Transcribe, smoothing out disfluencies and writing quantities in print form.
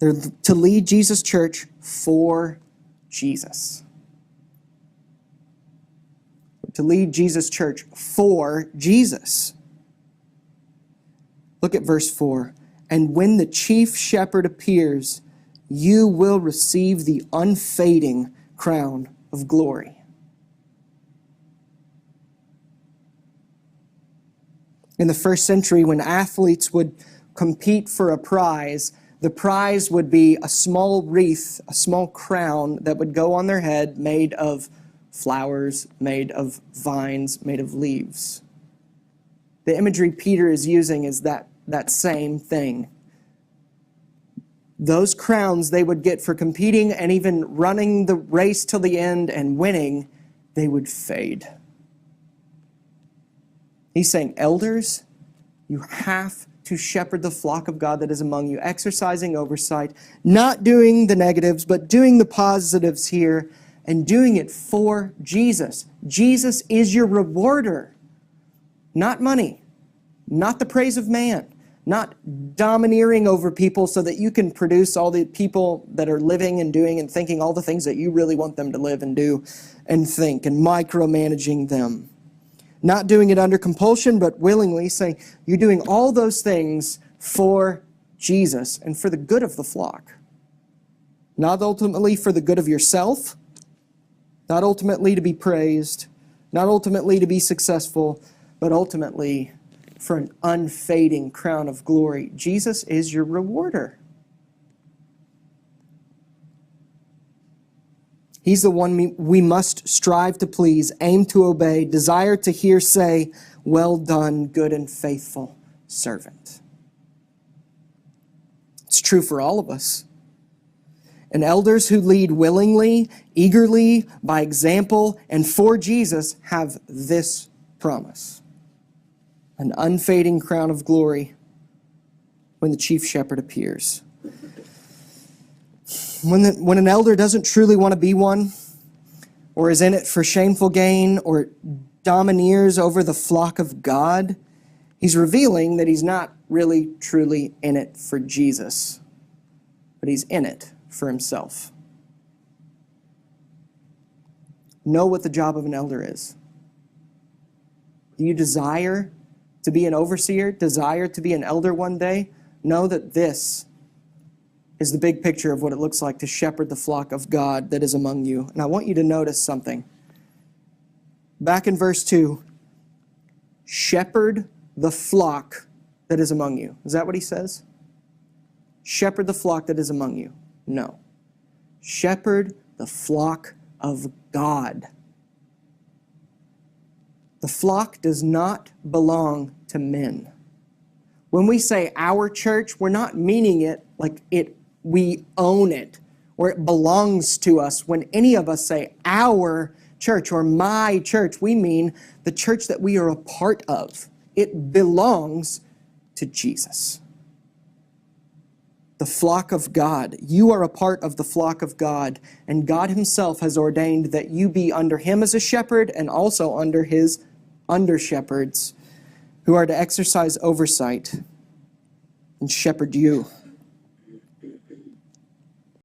They're to lead Jesus' church for Jesus. To lead Jesus' church for Jesus. Look at verse 4. And when the chief shepherd appears, you will receive the unfading crown of glory. In the first century, when athletes would compete for a prize, the prize would be a small wreath, a small crown that would go on their head made of flowers, made of vines, made of leaves. The imagery Peter is using is that same thing. Those crowns they would get for competing and even running the race till the end and winning, they would fade. He's saying, elders, you have to shepherd the flock of God that is among you, exercising oversight, not doing the negatives, but doing the positives here, and doing it for Jesus. Jesus is your rewarder, not money, not the praise of man, not domineering over people so that you can produce all the people that are living and doing and thinking all the things that you really want them to live and do and think, and micromanaging them. Not doing it under compulsion, but willingly, saying you're doing all those things for Jesus and for the good of the flock. Not ultimately for the good of yourself, not ultimately to be praised, not ultimately to be successful, but ultimately for an unfading crown of glory. Jesus is your rewarder. He's the one we must strive to please, aim to obey, desire to hear say, well done, good and faithful servant. It's true for all of us. And elders who lead willingly, eagerly, by example, and for Jesus have this promise: an unfading crown of glory when the chief shepherd appears. When an elder doesn't truly want to be one, or is in it for shameful gain, or domineers over the flock of God, he's revealing that he's not really truly in it for Jesus, but he's in it for himself. Know what the job of an elder is. Do you desire to be an overseer, desire to be an elder one day? Know that this is the big picture of what it looks like to shepherd the flock of God that is among you. And I want you to notice something. Back in verse 2, shepherd the flock that is among you. Is that what he says? Shepherd the flock that is among you. No. Shepherd the flock of God. The flock does not belong to men. When we say our church, we're not meaning it like we own it or it belongs to us. When any of us say our church or my church, we mean the church that we are a part of. It belongs to Jesus. The flock of God. You are a part of the flock of God, and God himself has ordained that you be under him as a shepherd and also under his under-shepherds who are to exercise oversight and shepherd you.